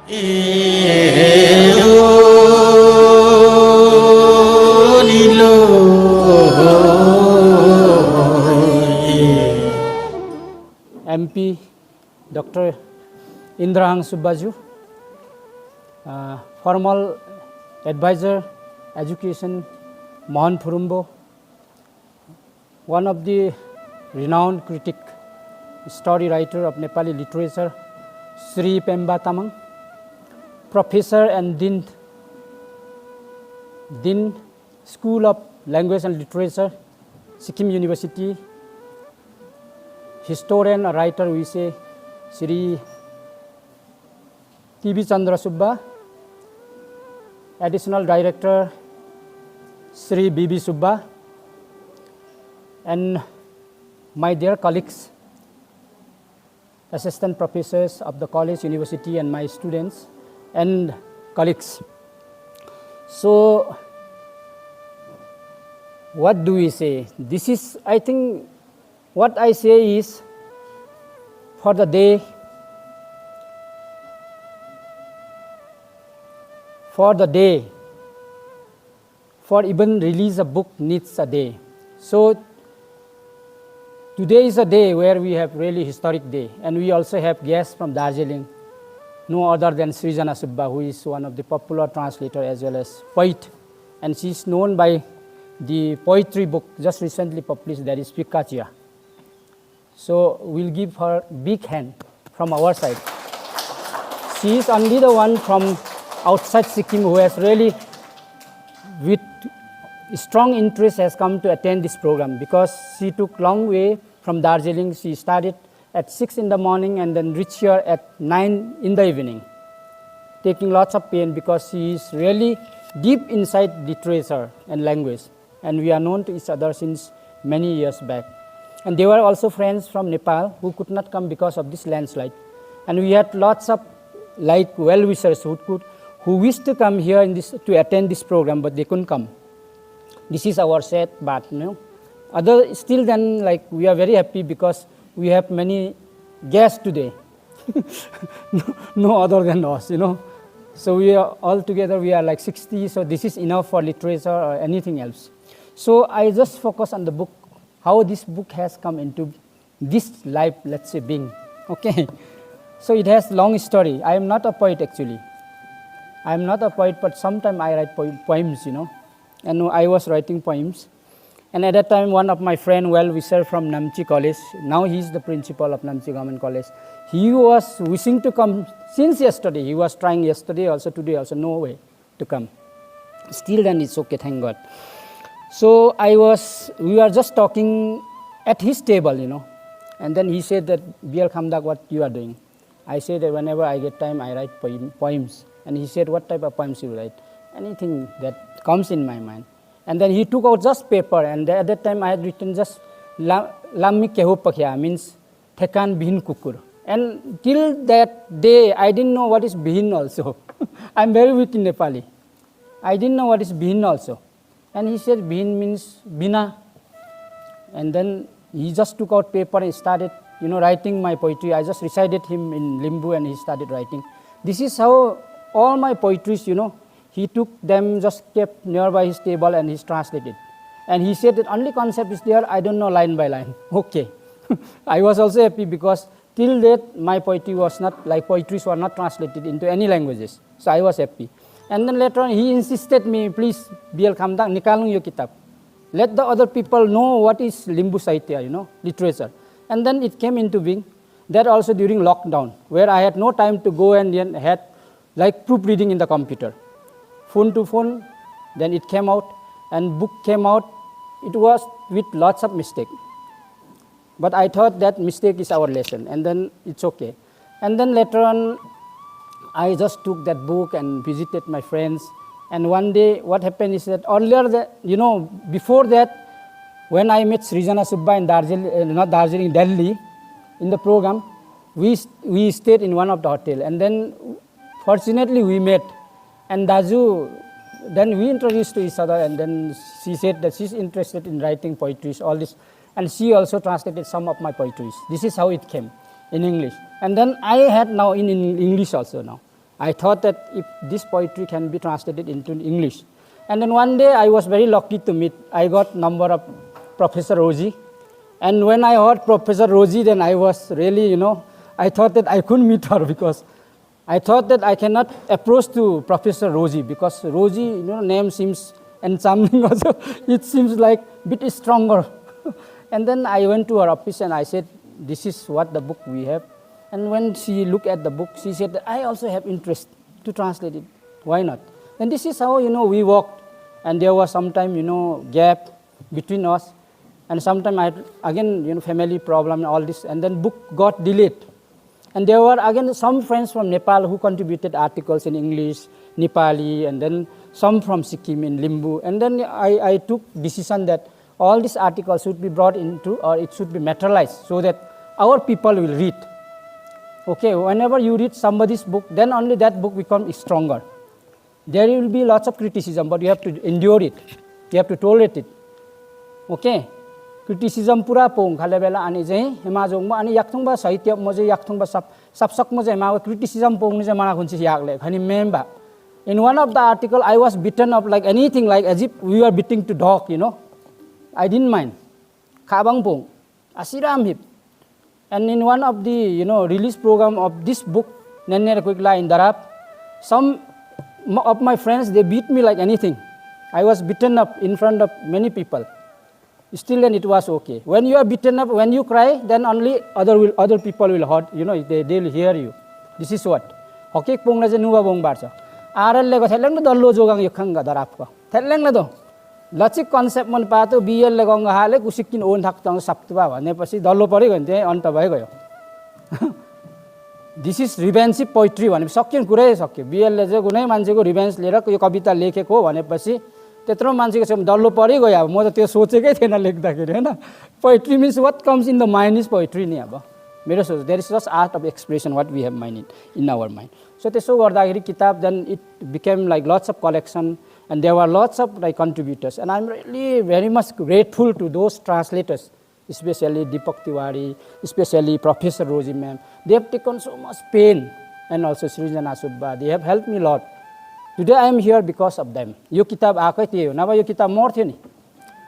MP Dr. Indrahang Subbaju, formal advisor, education, Mohan Phurumbo, one of the renowned critic, story writer of Nepali literature, Sri Pemba Tamang, professor and Dean, School of Language and Literature, Sikkim University, historian or writer we say, Sri T.B. Chandra Subba, additional director, Sri B.B. Subba, and my dear colleagues, assistant professors of the college, university, and my students and colleagues. So, what do we say? This is, I think, what I say is, for the day, for even release a book needs a day. So, today is a day where we have really historic day, and we also have guests from Darjeeling, no other than Srijana Subba, who is one of the popular translator as well as poet, and she is known by the poetry book just recently published, that is Pikachia. So we'll give her big hand from our side. She is only the one from outside Sikkim who has really, with strong interest, has come to attend this program, because she took long way from Darjeeling. She started at 6 in the morning and then reached here at 9 in the evening, taking lots of pain, because she is really deep inside literature and language, and we are known to each other since many years back. And they were also friends from Nepal who could not come because of this landslide. And we had lots of well-wishers who wished to come here to attend this program, but they couldn't come. This is our sad part, Still then, we are very happy because we have many guests today. no other than us, So we are all together, we are like 60, so this is enough for literature or anything else. So I just focus on the book, how this book has come into this life, let's say, being. Okay. So it has long story. I am not a poet actually. I am not a poet, but sometimes I write poems, And I was writing poems. And at that time, one of my friend, well-wisher from Namchi College, now he is the principal of Namchi Government College, he was wishing to come since yesterday. He was trying yesterday also, today also, no way to come. Still then it's okay, thank God. So we were just talking at his table, And then he said that, B.L. Khamdhak, what you are doing? I said that whenever I get time, I write poems. And he said, what type of poems you write? Anything that comes in my mind. And then he took out just paper, and at that time I had written just Lammi Keho Pakhya, means Thekan Bihin Kukur. And till that day, I didn't know what is Bihin also. I'm very weak in Nepali. I didn't know what is Bihin also. And he said Bihin means Bina. And then he just took out paper and started, writing my poetry. I just recited him in Limbu and he started writing. This is how all my poetries, he took them, just kept nearby his table and he's translated. And he said that only concept is there, I don't know line by line. Okay. I was also happy because till that my poetry was not, poetries were not translated into any languages. So I was happy. And then later on he insisted me, please, B.L. Khamdhak, nikalung yo kitab. Let the other people know what is Limbu Sahitya, literature. And then it came into being. That also during lockdown, where I had no time to go and then had proofreading in the computer. Phone to phone, then it came out, and book came out. It was with lots of mistake. But I thought that mistake is our lesson, and then it's okay. And then later on, I just took that book and visited my friends. And one day, what happened is that earlier, before that, when I met Srijana Subba in Delhi, in the program, we stayed in one of the hotel, and then fortunately we met. And Daju, then we introduced to each other, and then she said that she's interested in writing poetries, all this. And she also translated some of my poetries. This is how it came in English. And then I had now in English also now. I thought that if this poetry can be translated into English. And then one day I was very lucky to meet, I got number of Professor Rosie. And when I heard Professor Rosie, then I was really, I thought that I couldn't meet her because I thought that I cannot approach to Professor Rosie because Rosie, name seems and something also, it seems like a bit stronger. And then I went to her office and I said, this is what the book we have. And when she looked at the book, she said, I also have interest to translate it. Why not? And this is how, we walked. And there was sometime, gap between us. And sometime I had, again, family problem and all this. And then book got delayed. And there were, again, some friends from Nepal who contributed articles in English, Nepali, and then some from Sikkim in Limbu. And then I took decision that all these articles should be brought into, or it should be materialized so that our people will read. Okay, whenever you read somebody's book, then only that book becomes stronger. There will be lots of criticism, but you have to endure it. You have to tolerate it. Okay? Criticism pura pong khale bela ani jai hemajong ma ani yakthong ba sahitya mo je yakthong ba sapsak mo je ma criticism pong ni je mana khunchi yak le khani memba. In one of the article I was beaten up like anything, like as if we were beating to dog, I didn't mind. Khabang pong asiram hip. And in one of the release program of this book, Nenner Kwikla in Darab, some of my friends, they beat me like anything. I was beaten up in front of many people. Still then it was okay. When you are beaten up, when you cry, then only other people will hurt, they will hear you. This is what. Okay, pong na je nuwa bong barcha. Aral le ko theleng na dollo jogang yokhang ga darap ko. Theleng na do. Lachik concept मन पातो BL ले गंगा हाले कुसिकिन own थाक तंग सप्तवा भने पछि दल्लो पर्यो भने चाहिँ अन्त भयो गयो. This is revenge poetry भने सकिन कुरै सक्यो. BL ले चाहिँ कुनै मान्छेको रिभेन्ज लिएर यो कविता लेखेको भनेपछि त्यत्रो मान्छेको छ दल्लो पर्यो गयो. अब म त त्यो सोचेकै थिएन लेख्दाखेरि हैन. Poetry means what comes in the mind is poetry नि अब. मेरो सोच there is just art of expression what we have mind in our mind. So त्यसो गर्दाखेरि किताब then it became like lots of collection. And there were lots of contributors. And I'm really very much grateful to those translators, especially Deepak Tiwari, especially Professor Rosie ma'am. They have taken so much pain. And also Srijana Subba. They have helped me a lot. Today I am here because of them. Yo kitab aakai थियो नभए यो किताब मर्थ्यो नि.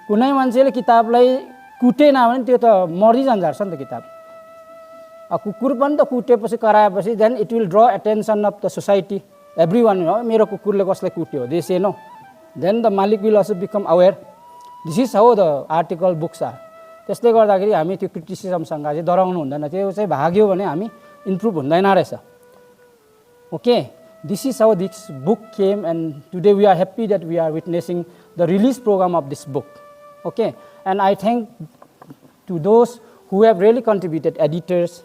कुनै मान्छेले किताबलाई कुटेन भने त्यो त मरि जान्छ नि त किताब. कुकुर पनि त कुटेपछि कराएपछि then it will draw attention of the society. Everyone, मेरो कुकुरले कसलाई कुट्यो. They say no. Then the Malik will also become aware. This is how the article books are. त्यसले गर्दाखेरि हामी त्यो क्रिटिसिजमसँग चाहिँ डराउनु हुँदैन. त्यो चाहिँ भाग्यो भने हामी इम्प्रुभ हुँदैन रहेछ. Okay, this is how this book came, and today we are happy that we are witnessing the release program of this book. Okay, and I thank to those who have really contributed, editors,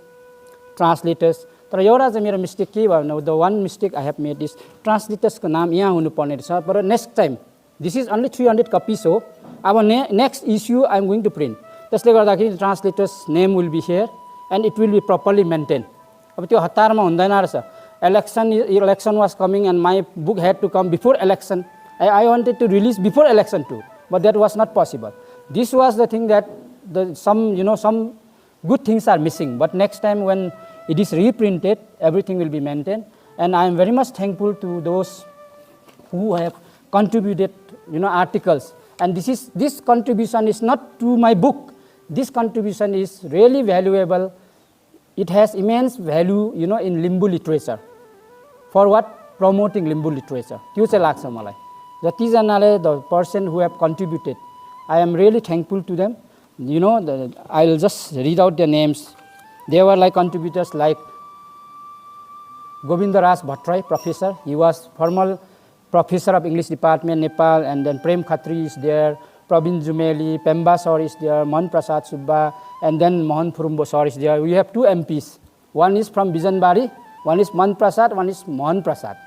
translators. तर एउटा चाहिँ मेरो mistake के भयो भने the one mistake I have made is translators को नाम यहाँ हुनु पर्ने रहेछ. But next time, this is only 300 copies हो. अब next issue I am going to print. त्यसले गर्दाखेरि translators name will be here and it will be properly maintained. अब त्यो हतारमा हुँदैन रहेछ. Election was coming and my book had to come before election. I wanted to release before election too, but that was not possible. This was the thing that some good things are missing. But next time when it is reprinted, everything will be maintained. And I am very much thankful to those who have contributed, articles. And this contribution is not to my book. This contribution is really valuable. It has immense value, in Limbu literature. For what? Promoting Limbu literature. त्यो चाहिँ लाग्छ मलाई. जतिजनाले the person who have contributed, I am really thankful to them. I'll just read out their names. They were like contributors like Govindaraj Bhattrai, professor. He was former professor of English department, Nepal, and then Prem Khatri is there, Pravin Jumeli, Pemba Sir is there, Mohan Prasad Subba, and then Mohan Furumbo Sir is there. We have two MPs. One is from Bijanbari, one is Mohan Prasad, one is Mohan Prasad.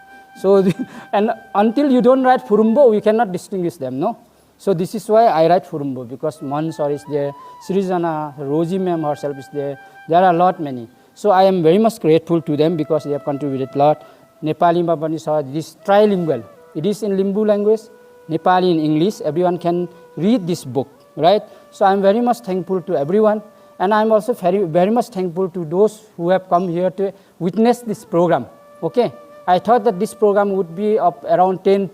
So, and until you don't write Furumbo, we cannot distinguish them, no? So this is why I write Furumbo, because Mohan Sir is there, Srijana, Rosie ma'am herself is there. There are a lot many. So I am very much grateful to them because they have contributed a lot. Nepali ma pani छ, this trilingual. It is in Limbu language, Nepali in English. Everyone can read this book, right? So I am very much thankful to everyone, and I am also very much thankful to those who have come here to witness this program. Okay, I thought that this program would be of around 10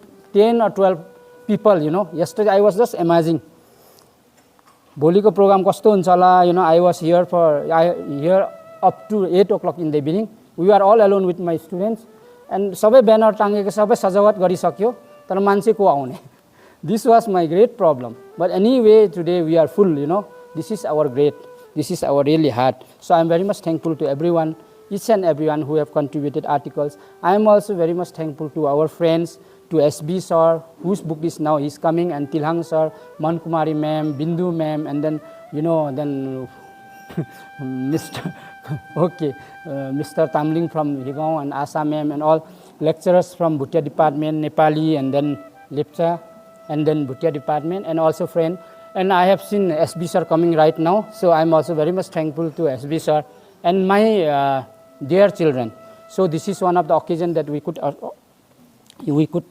or 12 people, Yesterday I was just imagining. भोलिको programme कस्तो हुन्छ होला, I was here up to 8 o'clock in the evening. We were all alone with my students. And सबै banner टाङ्गेको सबै सजावट गरिसक्यो तर मान्छे को आउने. This was my great problem. But anyway, today we are full, This is our great. This is our really heart. So I'm very much thankful to everyone, each and everyone who have contributed articles. I am also very much thankful to our friends, to SB sir, whose book is now is coming, and Tilhang sir, Mankumari ma'am, Bindu ma'am, and then, then Mr. Mr. Tamling from Higao and Asa ma'am, and all lecturers from Bhutia department, Nepali, and then Lepcha, and then Bhutia department, and also friend. And I have seen SB sir coming right now, so I'm also very much thankful to SB sir and my dear children. So this is one of the occasions that we could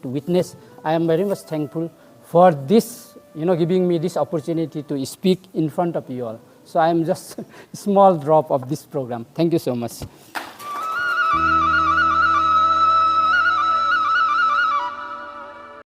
witness. I am very much thankful for this, giving me this opportunity to speak in front of you all. So I am just a small drop of this program. Thank you so much.